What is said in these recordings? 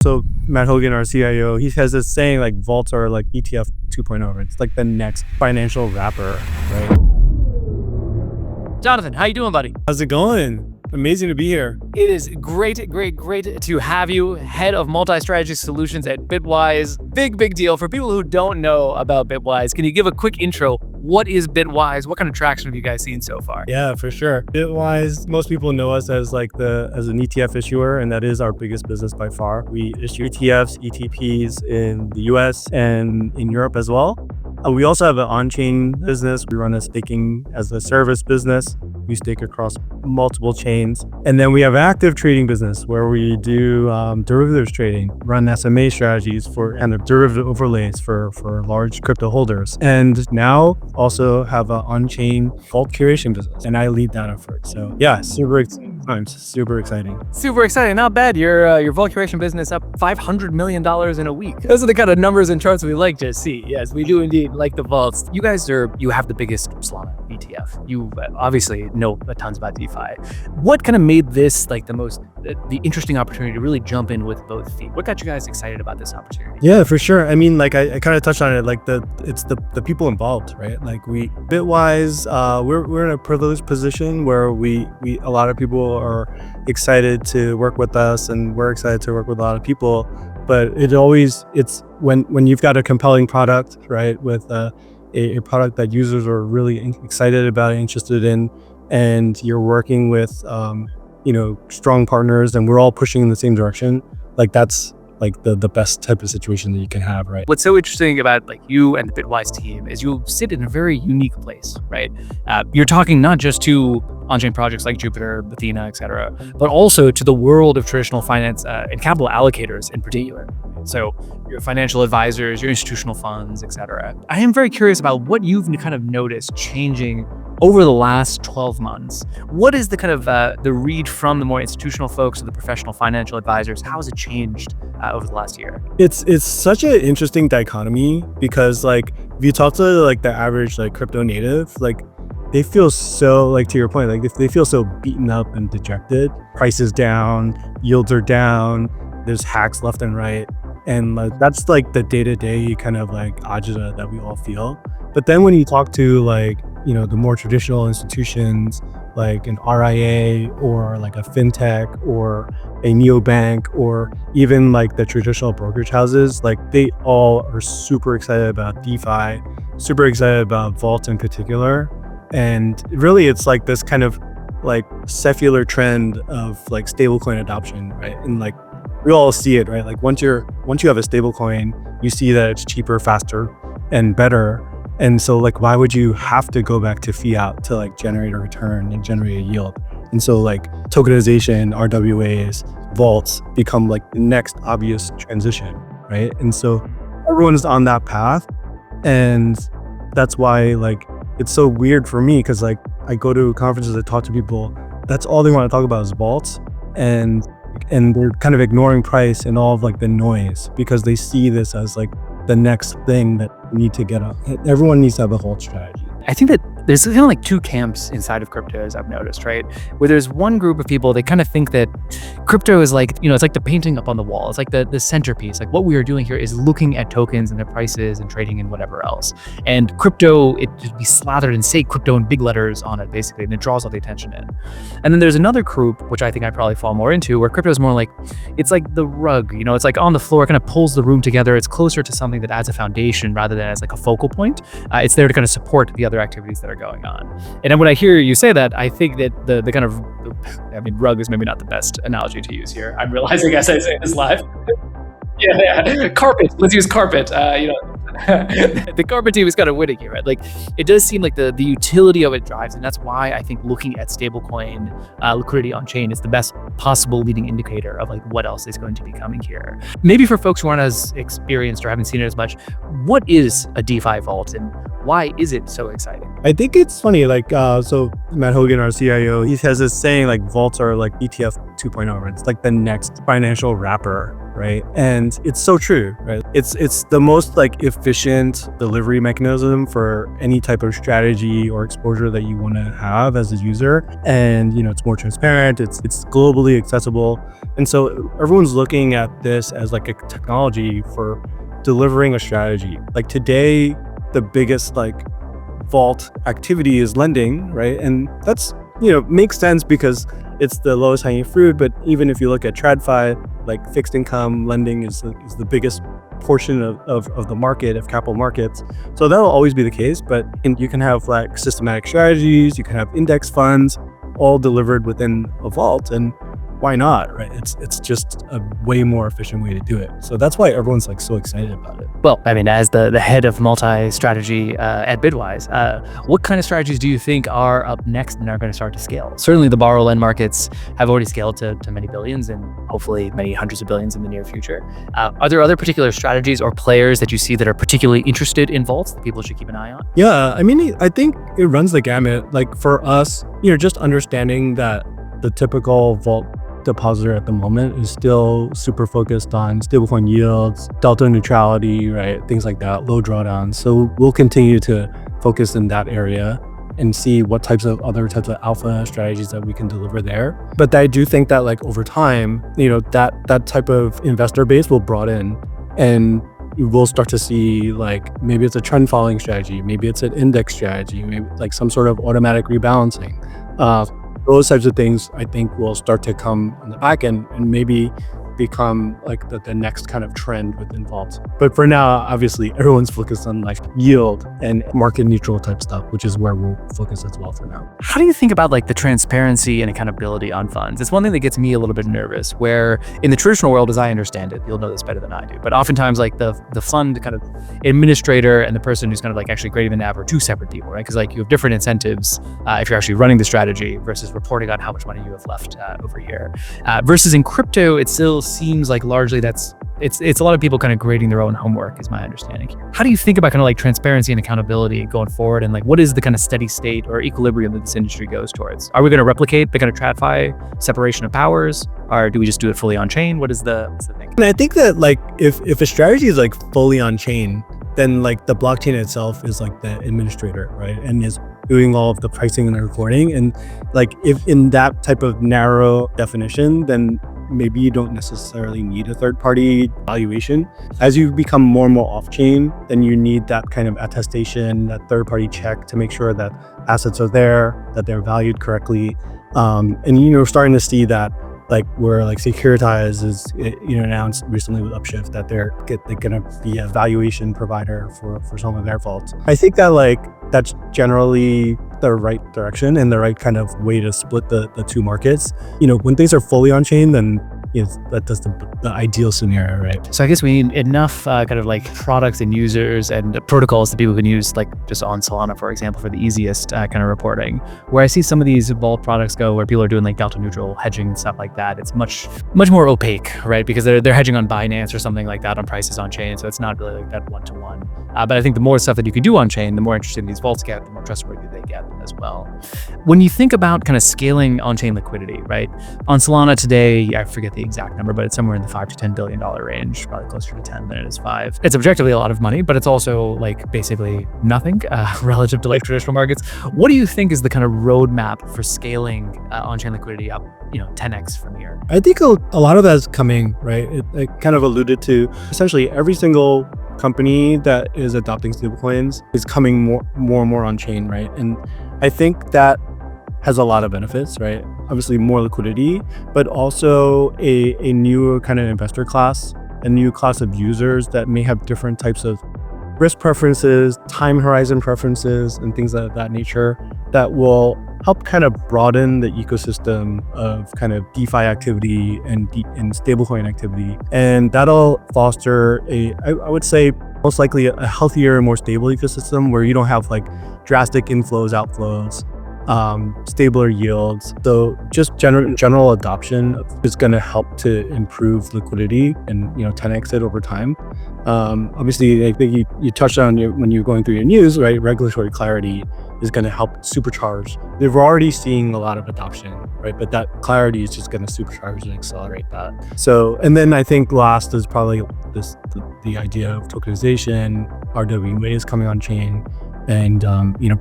So Matt Hogan, our CIO, he has this saying like vaults are like ETF 2.0. Right? It's like the next financial wrapper, right? Jonathan, how you doing, buddy? How's it going? Amazing to be here. It is great to have you, head of multi-strategy solutions at Bitwise. Big deal. For people who don't know about Bitwise, can you give a quick intro? What is Bitwise? What kind of traction have you guys seen so far? Yeah, for sure. Bitwise, most people know us as like as an ETF issuer, and that is our biggest business by far. We issue ETFs, ETPs in the US and in Europe as well. We also have an on-chain business. We run a staking as a service business. We stake across multiple chains. And then we have active trading business where we do derivatives trading, run SMA strategies and derivative overlays for large crypto holders. And now also have an on-chain vault curation business. And I lead that effort. So yeah, super exciting times, super exciting. Super exciting. Not bad. Your vault curation business up $500 million in a week. Those are the kind of numbers and charts we like to see. Yes, we do indeed like the vaults. You have the biggest Solana ETF. You obviously know tons about DeFi. What kind of made this like the interesting opportunity to really jump in with both feet? What got you guys excited about this opportunity? Yeah, for sure. I mean, like I kind of touched on it, like it's the people involved, right? Like Bitwise, we're in a privileged position where a lot of people are excited to work with us, and we're excited to work with a lot of people. But it's when you've got a compelling product, right, with a product that users are really excited about, interested in, and you're working with strong partners, and we're all pushing in the same direction. Like that's like the best type of situation that you can have, right? What's so interesting about like you and the Bitwise team is you sit in a very unique place, right? You're talking not just to on-chain projects like Jupiter, Athena, et cetera, but also to the world of traditional finance and capital allocators in particular. So your financial advisors, your institutional funds, et cetera. I am very curious about what you've kind of noticed changing over the last 12 months. What is the kind of the read from the more institutional folks to the professional financial advisors? How has it changed over the last year? It's such an interesting dichotomy because like if you talk to like the average like crypto native, like they feel so, like to your point, like they feel so beaten up and dejected. Prices down, yields are down, there's hacks left and right. And like, that's like the day-to-day kind of like agita that we all feel. But then when you talk to like, the more traditional institutions like an RIA or like a fintech or a neobank or even like the traditional brokerage houses, like they all are super excited about DeFi, super excited about vault in particular. And really it's like this kind of like secular trend of like stablecoin adoption, right? And like we all see it, right? Like once you have a stablecoin, you see that it's cheaper, faster, and better. And so like, why would you have to go back to fiat to like generate a return and generate a yield? And so like tokenization, RWAs, vaults become like the next obvious transition, right? And so everyone's on that path. And that's why like, it's so weird for me because like I go to conferences, I talk to people, that's all they want to talk about is vaults. And they're kind of ignoring price and all of like the noise because they see this as like the next thing that we need to get up. Everyone needs to have a vault strategy. I think that there's kind of like two camps inside of crypto, as I've noticed, right? Where there's one group of people, they kind of think that crypto is like, it's like the painting up on the wall. It's like the centerpiece. Like what we are doing here is looking at tokens and their prices and trading and whatever else. And crypto, it just be slathered and say crypto in big letters on it, basically, and it draws all the attention in. And then there's another group, which I think I probably fall more into, where crypto is more like, it's like the rug, it's like on the floor, it kind of pulls the room together. It's closer to something that adds a foundation rather than as like a focal point. It's there to kind of support the other activities that are going on. And then when I hear you say that, I think that the kind of, rug is maybe not the best analogy to use here. I'm realizing as I say this live. Yeah. Carpet. Let's use carpet. The carpet team is kind of winning here, right? Like it does seem like the utility of it drives, and that's why I think looking at stablecoin liquidity on chain is the best possible leading indicator of like what else is going to be coming here. Maybe for folks who aren't as experienced or haven't seen it as much, what is a DeFi vault and why is it so exciting? I think it's funny, like so Matt Hogan, our CIO, he has this saying like vaults are like ETF 2.0, right? It's like the next financial wrapper, right? And it's so true, right? It's the most like efficient delivery mechanism for any type of strategy or exposure that you want to have as a user. And it's more transparent, it's globally accessible. And so everyone's looking at this as like a technology for delivering a strategy. Like today, the biggest like vault activity is lending, right? And that's makes sense because it's the lowest hanging fruit. But even if you look at TradFi, like fixed income lending is the biggest portion of the market, of capital markets. So that'll always be the case. But you can have like systematic strategies, you can have index funds, all delivered within a vault. And why not, right? It's just a way more efficient way to do it. So that's why everyone's like so excited about it. Well, I mean, as the head of multi-strategy at Bitwise, what kind of strategies do you think are up next and are going to start to scale? Certainly the borrow lend markets have already scaled to many billions and hopefully many hundreds of billions in the near future. Are there other particular strategies or players that you see that are particularly interested in vaults that people should keep an eye on? Yeah, I mean, I think it runs the gamut. Like for us, just understanding that the typical vault depositor at the moment is still super focused on stablecoin yields, delta neutrality, right? Things like that, low drawdowns. So we'll continue to focus in that area and see what other types of alpha strategies that we can deliver there. But I do think that like over time, that type of investor base will broaden, and we'll start to see like maybe it's a trend following strategy, maybe it's an index strategy, maybe like some sort of automatic rebalancing. Those types of things I think will start to come on the back end and maybe become like the next kind of trend within vaults. But for now, obviously everyone's focused on like yield and market neutral type stuff, which is where we'll focus as well for now. How do you think about like the transparency and accountability on funds? It's one thing that gets me a little bit nervous, where in the traditional world, as I understand it, you'll know this better than I do, but oftentimes like the fund kind of administrator and the person who's kind of like actually creating the NAV are two separate people, right? Because like you have different incentives if you're actually running the strategy versus reporting on how much money you have left over here. Versus in crypto, it still seems like largely it's a lot of people kind of grading their own homework, is my understanding. How do you think about kind of like transparency and accountability going forward, and like what is the kind of steady state or equilibrium that this industry goes towards? Are we going to replicate the kind of TradFi separation of powers, or do we just do it fully on chain? What's the thing? And I think that like if a strategy is like fully on chain, then like the blockchain itself is like the administrator, right? And is doing all of the pricing and the reporting. And like if in that type of narrow definition, then maybe you don't necessarily need a third-party valuation. As you become more and more off-chain, then you need that kind of attestation, that third-party check to make sure that assets are there, that they're valued correctly. And starting to see that like where like Securitize is announced recently with Upshift that they're gonna be a valuation provider for some of their vaults. I think that like that's generally the right direction and the right kind of way to split the two markets. When things are fully on chain, then that's the ideal scenario, right? So I guess we need enough kind of like products and users and protocols that people can use, like just on Solana, for example, for the easiest kind of reporting. Where I see some of these vault products go, where people are doing like delta neutral hedging and stuff like that, it's much more opaque, right? Because they're hedging on Binance or something like that on prices on chain, so it's not really like that one-to-one. But I think the more stuff that you can do on chain, the more interesting these vaults get, the more trustworthy they get as well. When you think about kind of scaling on-chain liquidity, right? On Solana today, I forget the exact number, but it's somewhere in the $5 to $10 billion range, probably closer to 10 than it is 5. It's objectively a lot of money, but it's also like basically nothing relative to like traditional markets. What do you think is the kind of roadmap for scaling on-chain liquidity up, 10x from here? I think a lot of that is coming, right? It kind of alluded to essentially every single company that is adopting stablecoins is coming more and more on chain, right? And I think that has a lot of benefits, right? Obviously more liquidity, but also a new kind of investor class, a new class of users that may have different types of risk preferences, time horizon preferences, and things of that nature that will help kind of broaden the ecosystem of kind of DeFi activity and stablecoin activity. And that'll foster I would say, most likely a healthier and more stable ecosystem where you don't have like drastic inflows, outflows, stabler yields. So just general adoption is going to help to improve liquidity and 10x it over time. Obviously, I think you touched on when you're going through your news, right? Regulatory clarity is going to help supercharge. They're already seeing a lot of adoption, right? But that clarity is just going to supercharge and accelerate that. So, and then I think last is probably the idea of tokenization, RWA is coming on chain, and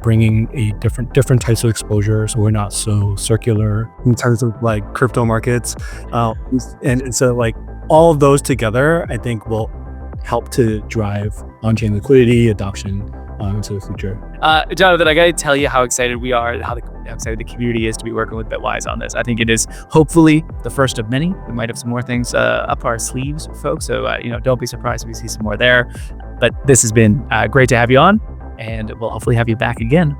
bringing a different types of exposure, so we're not so circular in terms of like crypto markets, and so like all of those together, I think will help to drive on-chain liquidity adoption into the future. Jonathan, I gotta tell you how excited we are, how excited the community is to be working with Bitwise on this. I think it is hopefully the first of many. We might have some more things up our sleeves, folks. So don't be surprised if we see some more there. But this has been great to have you on, and we'll hopefully have you back again.